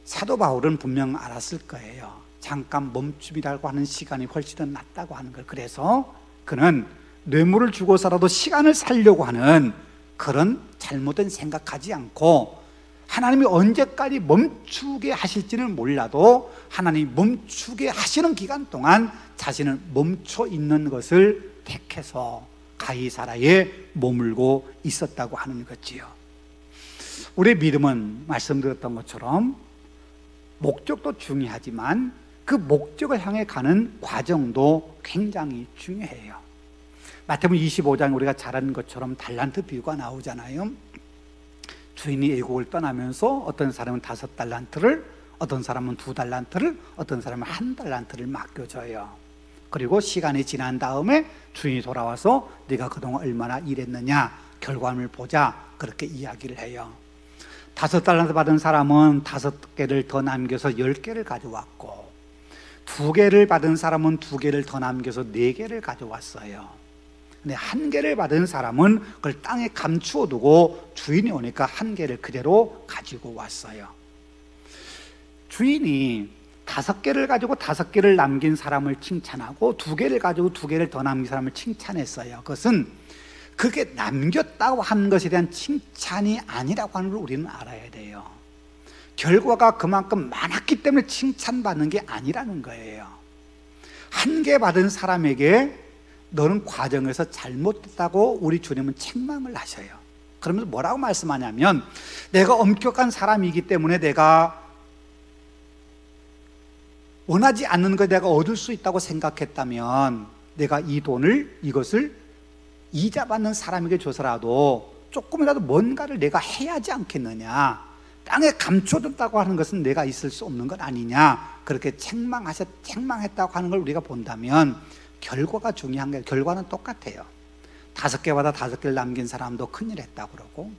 Speaker 1: 사도 바울은 분명 알았을 거예요. 잠깐 멈춤이라고 하는 시간이 훨씬 더 낫다고 하는 걸. 그래서 그는 뇌물을 주고서라도 시간을 살려고 하는 그런 잘못된 생각하지 않고, 하나님이 언제까지 멈추게 하실지는 몰라도 하나님이 멈추게 하시는 기간 동안 자신은 멈춰 있는 것을 택해서 가이사라에 머물고 있었다고 하는 거지요. 우리의 믿음은 말씀드렸던 것처럼 목적도 중요하지만 그 목적을 향해 가는 과정도 굉장히 중요해요. 마태복음 25장 우리가 잘 아는 것처럼 달란트 비유가 나오잖아요. 주인이 애국을 떠나면서 어떤 사람은 5달란트를, 어떤 사람은 2달란트를, 어떤 사람은 1달란트를 맡겨줘요. 그리고 시간이 지난 다음에 주인이 돌아와서 네가 그동안 얼마나 일했느냐 결과물을 보자, 그렇게 이야기를 해요. 5달란트 받은 사람은 5개를 더 남겨서 10개를 가져왔고, 2개를 받은 사람은 2개를 더 남겨서 4개를 가져왔어요. 근데 1개를 받은 사람은 그걸 땅에 감추어 두고 주인이 오니까 1개를 그대로 가지고 왔어요. 주인이 5개를 가지고 5개를 남긴 사람을 칭찬하고 2개를 가지고 2개를 더 남긴 사람을 칭찬했어요. 그것은 그게 남겼다고 하는 것에 대한 칭찬이 아니라고 하는 걸 우리는 알아야 돼요. 결과가 그만큼 많았기 때문에 칭찬받는 게 아니라는 거예요. 1개 받은 사람에게 너는 과정에서 잘못됐다고 우리 주님은 책망을 하셔요. 그러면서 뭐라고 말씀하냐면, 내가 엄격한 사람이기 때문에 내가 원하지 않는 걸 내가 얻을 수 있다고 생각했다면 내가 이 돈을, 이것을 이자 받는 사람에게 줘서라도 조금이라도 뭔가를 내가 해야 하지 않겠느냐, 땅에 감춰뒀다고 하는 것은 내가 있을 수 없는 것 아니냐, 그렇게 책망했다고 하는 걸 우리가 본다면 결과가 중요한 게, 결과는 똑같아요. 5개 받아 5개를 남긴 사람도 큰일 했다고 그러고,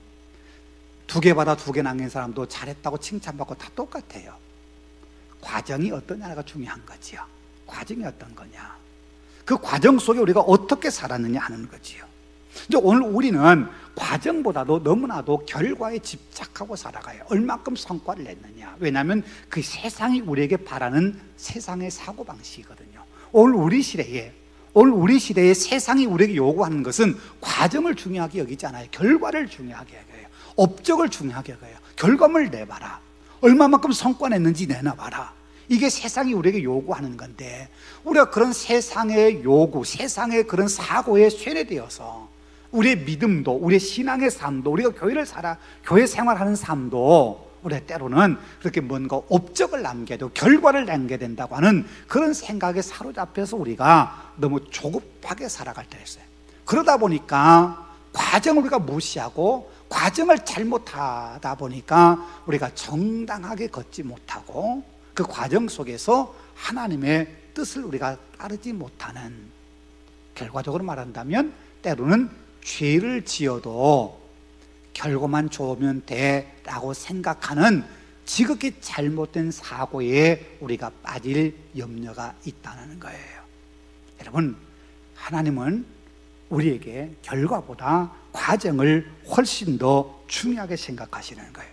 Speaker 1: 2개 받아 2개 남긴 사람도 잘했다고 칭찬받고 다 똑같아요. 과정이 어떠냐가 중요한 거지요. 과정이 어떤 거냐, 그 과정 속에 우리가 어떻게 살았느냐 하는 거지요. 이제 오늘 우리는 과정보다도 너무나도 결과에 집착하고 살아가요. 얼마큼 성과를 냈느냐. 왜냐하면 그 세상이 우리에게 바라는 세상의 사고방식이거든요. 오늘 우리 시대에 세상이 우리에게 요구하는 것은 과정을 중요하게 여기지 않아요. 결과를 중요하게 여겨요. 업적을 중요하게 여겨요. 결과물을 내봐라, 얼마만큼 성과 냈는지 내놔봐라. 이게 세상이 우리에게 요구하는 건데, 우리가 그런 세상의 요구, 세상의 그런 사고에 쇠뇌되어서 우리의 믿음도, 우리의 신앙의 삶도, 우리가 교회 생활하는 삶도 우리가 때로는 그렇게 뭔가 업적을 남겨야 되고 결과를 남겨야 된다고 하는 그런 생각에 사로잡혀서 우리가 너무 조급하게 살아갈 때가 있어요. 그러다 보니까 과정을 우리가 무시하고 과정을 잘못하다 보니까 우리가 정당하게 걷지 못하고 그 과정 속에서 하나님의 뜻을 우리가 따르지 못하는, 결과적으로 말한다면 때로는 죄를 지어도 결과만 좋으면 돼라고 생각하는 지극히 잘못된 사고에 우리가 빠질 염려가 있다는 거예요. 여러분, 하나님은 우리에게 결과보다 과정을 훨씬 더 중요하게 생각하시는 거예요.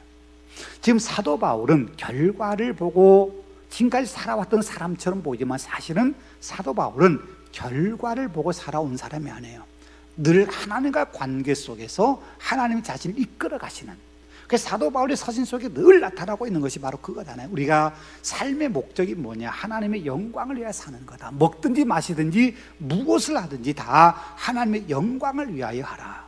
Speaker 1: 지금 사도 바울은 결과를 보고 지금까지 살아왔던 사람처럼 보이지만 사실은 사도 바울은 결과를 보고 살아온 사람이 아니에요. 늘 하나님과 관계 속에서 하나님이 자신을 이끌어 가시는, 그래서 사도 바울의 서신 속에 늘 나타나고 있는 것이 바로 그거잖아요. 우리가 삶의 목적이 뭐냐, 하나님의 영광을 위하여 사는 거다. 먹든지 마시든지 무엇을 하든지 다 하나님의 영광을 위하여 하라.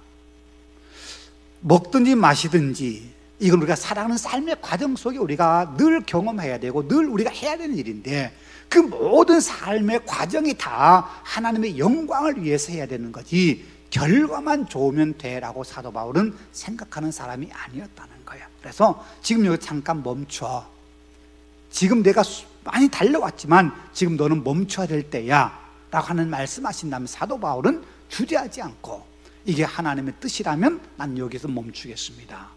Speaker 1: 먹든지 마시든지 이건 우리가 살아가는 삶의 과정 속에 우리가 늘 경험해야 되고 늘 우리가 해야 되는 일인데, 그 모든 삶의 과정이 다 하나님의 영광을 위해서 해야 되는 거지 결과만 좋으면 돼라고 사도 바울은 생각하는 사람이 아니었다는 거예요. 그래서 지금 여기 잠깐 멈춰, 지금 내가 많이 달려왔지만 지금 너는 멈춰야 될 때야 라고 하는 말씀하신다면 사도 바울은 주저하지 않고 이게 하나님의 뜻이라면 난 여기서 멈추겠습니다.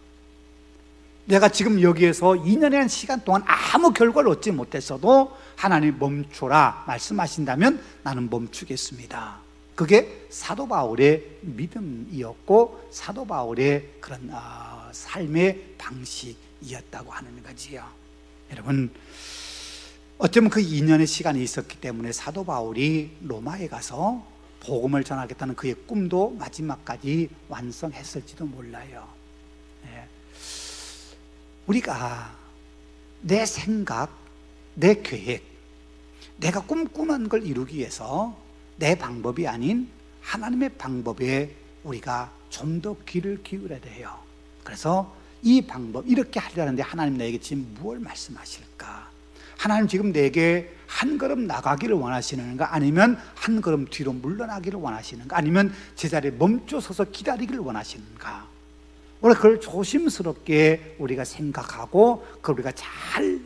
Speaker 1: 내가 지금 여기에서 2년의 시간 동안 아무 결과를 얻지 못했어도 하나님 멈춰라 말씀하신다면 나는 멈추겠습니다. 그게 사도 바울의 믿음이었고 사도 바울의 그런 삶의 방식이었다고 하는 거지요. 여러분, 어쩌면 그 2년의 시간이 있었기 때문에 사도 바울이 로마에 가서 복음을 전하겠다는 그의 꿈도 마지막까지 완성했을지도 몰라요. 네. 우리가 내 생각, 내 계획, 내가 꿈꾸는 걸 이루기 위해서 내 방법이 아닌 하나님의 방법에 우리가 좀 더 귀를 기울여야 돼요. 그래서 이 방법, 이렇게 하려는데 하나님 나에게 지금 무엇을 말씀하실까? 하나님 지금 내게 한 걸음 나가기를 원하시는가? 아니면 한 걸음 뒤로 물러나기를 원하시는가? 아니면 제자리에 멈춰 서서 기다리기를 원하시는가? 오늘 그걸 조심스럽게 우리가 생각하고 그걸 우리가 잘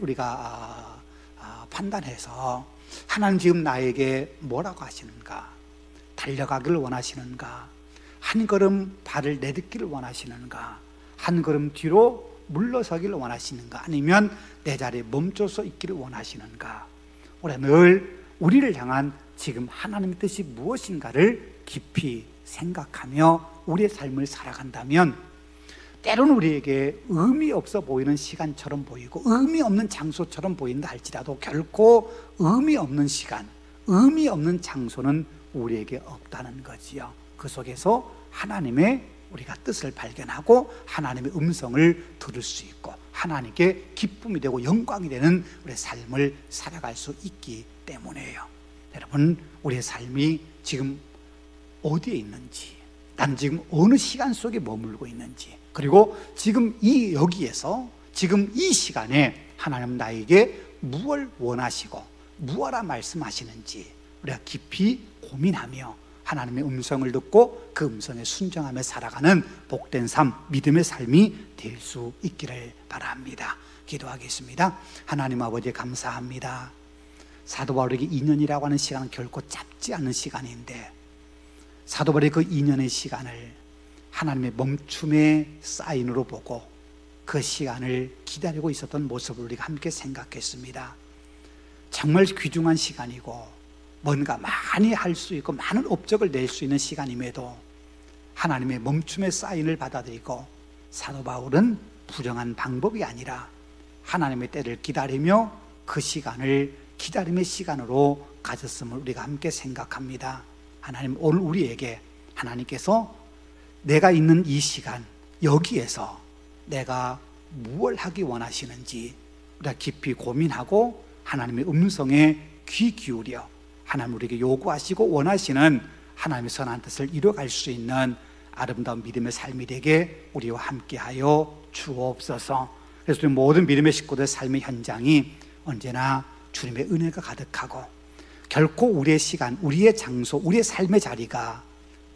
Speaker 1: 판단해서 하나님 지금 나에게 뭐라고 하시는가? 달려가기를 원하시는가? 한 걸음 발을 내딛기를 원하시는가? 한 걸음 뒤로 물러서기를 원하시는가? 아니면 내 자리에 멈춰서 있기를 원하시는가? 우리가 늘 우리를 향한 지금 하나님의 뜻이 무엇인가를 깊이 생각하며 우리의 삶을 살아간다면 때로는 우리에게 의미 없어 보이는 시간처럼 보이고 의미 없는 장소처럼 보인다 할지라도 결코 의미 없는 시간, 의미 없는 장소는 우리에게 없다는 거지요. 그 속에서 하나님의 우리가 뜻을 발견하고 하나님의 음성을 들을 수 있고 하나님께 기쁨이 되고 영광이 되는 우리의 삶을 살아갈 수 있기 때문에요. 여러분, 우리의 삶이 지금 어디에 있는지, 난 지금 어느 시간 속에 머물고 있는지, 그리고 지금 여기에서 지금 이 시간에 하나님 나에게 무엇을 원하시고 무엇라 말씀하시는지 우리가 깊이 고민하며 하나님의 음성을 듣고 그 음성에 순종하며 살아가는 복된 삶, 믿음의 삶이 될 수 있기를 바랍니다. 기도하겠습니다. 하나님 아버지 감사합니다. 사도 바울에게 2년이라고 하는 시간은 결코 짧지 않은 시간인데 사도 바울의 그 2년의 시간을 하나님의 멈춤의 사인으로 보고 그 시간을 기다리고 있었던 모습을 우리가 함께 생각했습니다. 정말 귀중한 시간이고 뭔가 많이 할 수 있고 많은 업적을 낼 수 있는 시간임에도 하나님의 멈춤의 사인을 받아들이고 사도 바울은 불행한 방법이 아니라 하나님의 때를 기다리며 그 시간을 기다림의 시간으로 가졌음을 우리가 함께 생각합니다. 하나님, 오늘 우리에게 하나님께서 내가 있는 이 시간 여기에서 내가 무엇을 하기 원하시는지 우리가 깊이 고민하고 하나님의 음성에 귀 기울여 하나님 우리에게 요구하시고 원하시는 하나님의 선한 뜻을 이뤄갈 수 있는 아름다운 믿음의 삶이 되게 우리와 함께하여 주옵소서. 그래서 우리 모든 믿음의 식구들의 삶의 현장이 언제나 주님의 은혜가 가득하고 결코 우리의 시간, 우리의 장소, 우리의 삶의 자리가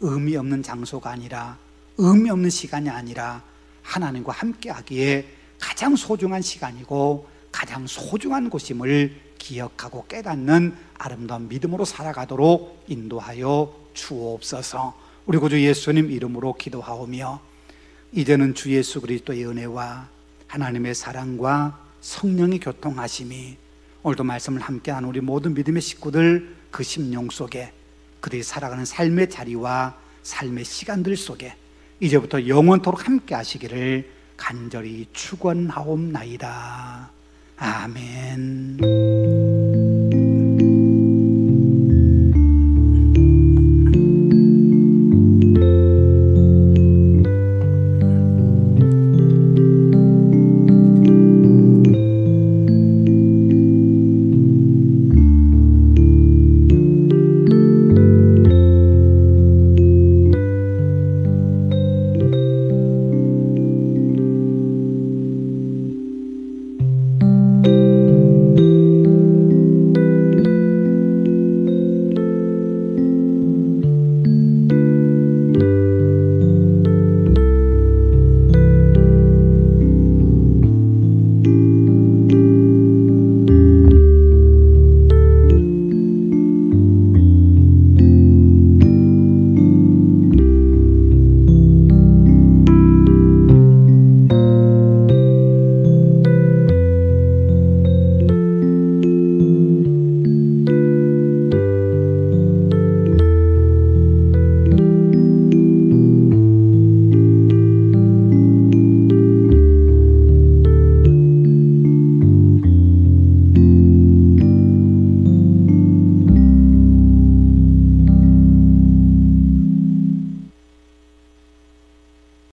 Speaker 1: 의미 없는 장소가 아니라 의미 없는 시간이 아니라 하나님과 함께하기에 가장 소중한 시간이고 가장 소중한 곳임을 기억하고 깨닫는 아름다운 믿음으로 살아가도록 인도하여 주옵소서. 우리 구주 예수님 이름으로 기도하오며 이제는 주 예수 그리스도의 은혜와 하나님의 사랑과 성령의 교통하심이 오늘도 말씀을 함께하는 우리 모든 믿음의 식구들 그 심령 속에 그들이 살아가는 삶의 자리와 삶의 시간들 속에 이제부터 영원토록 함께 하시기를 간절히 축원하옵나이다. 아멘.